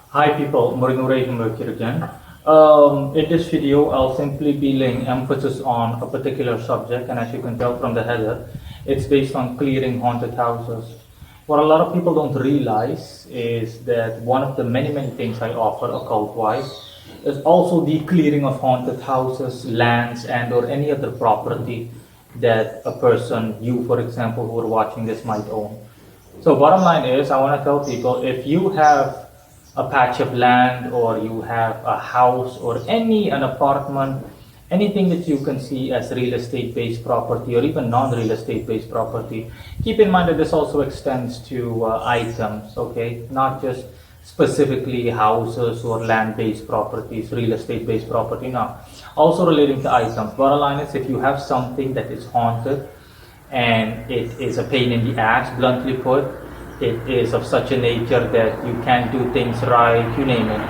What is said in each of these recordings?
Hi people, Murinure here again. In this video, I'll simply be laying emphasis on a particular subject, and as you can tell from the header, it's based on clearing haunted houses. What a lot of people don't realize is that one of the many things I offer occult-wise is also the clearing of haunted houses, lands, and or any other property that a person, you for example, who are watching this might own. So bottom line is, I want to tell people, if you have a patch of land or you have a house or an apartment, anything that you can see as real estate based property or even non-real estate based property, keep in mind that this also extends to items, okay? Not just specifically houses or land based properties, real estate based property, no. Also relating to items. Bottom line is, if you have something that is haunted, and it is a pain in the ass, bluntly put. It is of such a nature that you can't do things right, you name it.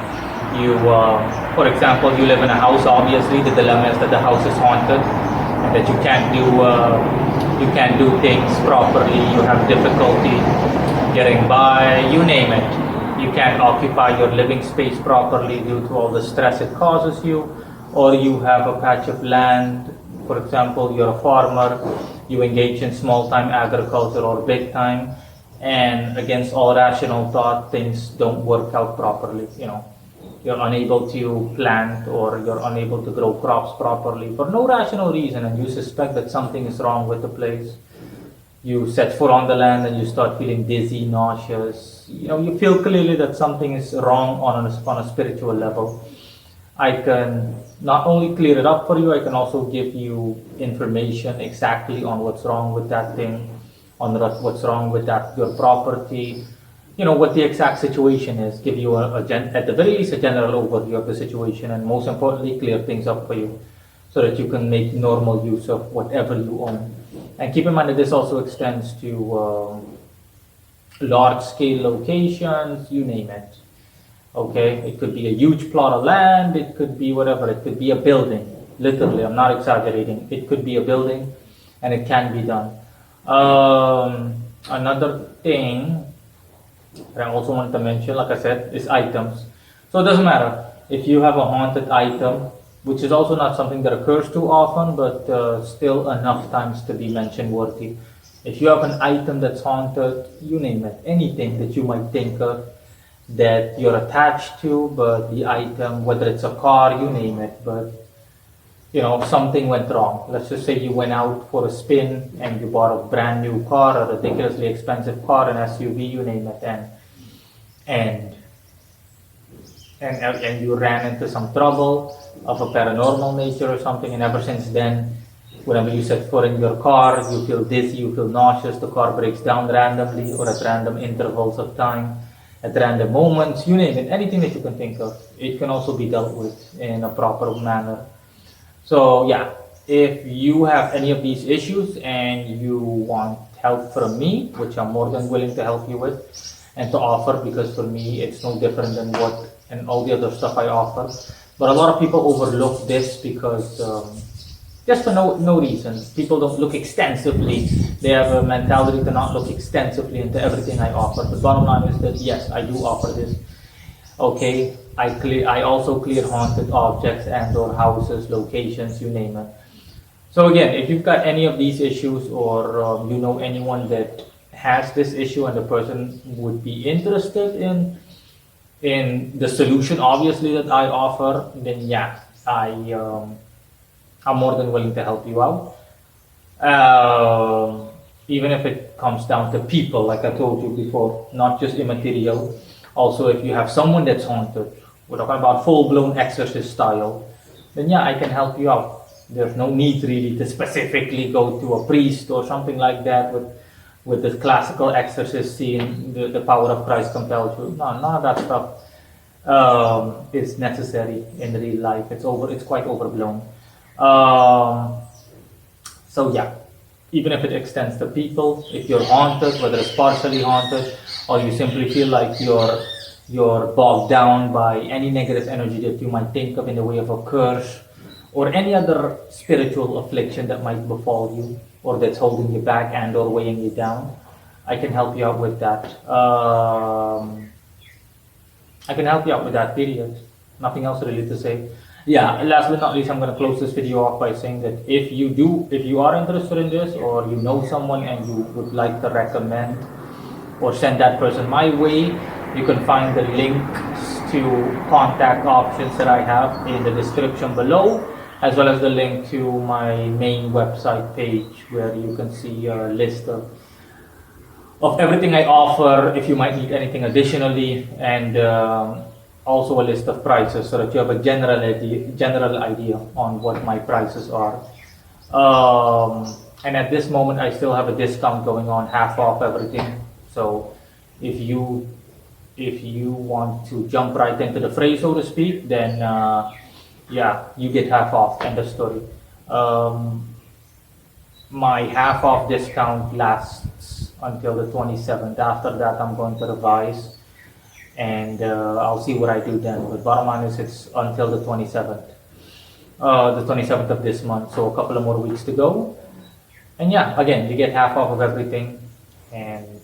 For example, you live in a house. Obviously, the dilemma is that the house is haunted, and that you can't do things properly. You have difficulty getting by, you name it. You can't occupy your living space properly due to all the stress it causes you, or you have a patch of land. For example, you're a farmer, you engage in small time agriculture or big time, and against all rational thought, things don't work out properly. You're unable to plant or you're unable to grow crops properly for no rational reason, and you suspect that something is wrong with the place. You set foot on the land and you start feeling dizzy, nauseous. You feel clearly that something is wrong on a spiritual level. I can not only clear it up for you, I can also give you information exactly on what's wrong with that thing, on what's wrong with your property, what the exact situation is, give you at the very least a general overview of the situation, and most importantly, clear things up for you so that you can make normal use of whatever you own. And keep in mind that this also extends to large scale locations, you name it. Okay, it could be a huge plot of land, it could be whatever, it could be a building. Literally, I'm not exaggerating. It could be a building, and it can be done. Another thing that I also wanted to mention, like I said, is items. So it doesn't matter if you have a haunted item, which is also not something that occurs too often, but still enough times to be mention worthy. If you have an item that's haunted, you name it, anything that you might think of that you're attached to, but the item, whether it's a car, you name it, but something went wrong. Let's just say you went out for a spin and you bought a brand new car, a ridiculously expensive car, an SUV, you name it, and you ran into some trouble of a paranormal nature or something, and ever since then, whenever you set foot in your car, you feel dizzy, you feel nauseous, the car breaks down randomly or at random intervals of time, at random moments, you name it, anything that you can think of. It can also be dealt with in a proper manner. So yeah, if you have any of these issues and you want help from me, which I'm more than willing to help you with and to offer, because for me it's no different than what and all the other stuff I offer. But a lot of people overlook this because just for no reason. People don't look extensively. They have a mentality to not look extensively into everything I offer. The bottom line is that yes, I do offer this. Okay, I also clear haunted objects and or houses, locations, you name it. So again, if you've got any of these issues, or you know anyone that has this issue and the person would be interested in the solution, obviously, that I offer, then yeah, I'm more than willing to help you out. Even if it comes down to people, like I told you before, not just immaterial. Also, if you have someone that's haunted, we're talking about full-blown exorcist style, then yeah, I can help you out. There's no need really to specifically go to a priest or something like that with the classical exorcist scene, the power of Christ compels you. No, none of that stuff is necessary in real life. It's quite overblown. So yeah, even if it extends to people, if you're haunted, whether it's partially haunted, or you simply feel like you're bogged down by any negative energy that you might think of in the way of a curse or any other spiritual affliction that might befall you or that's holding you back and or weighing you down, I can help you out with that. I can help you out with that, period. Nothing else really to say. Yeah, last but not least, I'm gonna close this video off by saying that if you are interested in this, or you know someone and you would like to recommend or send that person my way, you can find the links to contact options that I have in the description below, as well as the link to my main website page where you can see a list of everything I offer if you might need anything additionally, and also a list of prices so that you have a general idea on what my prices are. And at this moment, I still have a discount going on, half off everything. So if you want to jump right into the fray, so to speak, then yeah, you get half off. End of story. My half off discount lasts until the 27th. After that, I'm going to revise, and I'll see what I do then. But bottom line is, it's until the 27th. The 27th of this month, so a couple of more weeks to go. And yeah, again, you get half off of everything. And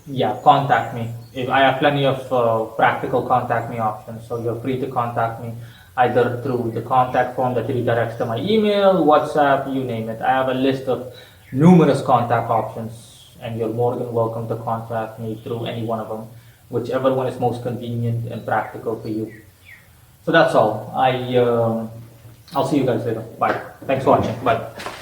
yeah, contact me. If I have plenty of practical contact me options, so you're free to contact me either through the contact form that redirects to my email, WhatsApp, you name it. I have a list of numerous contact options, and you're more than welcome to contact me through any one of them, whichever one is most convenient and practical for you. So that's all. I'll see you guys later. Bye. Thanks for watching. Bye.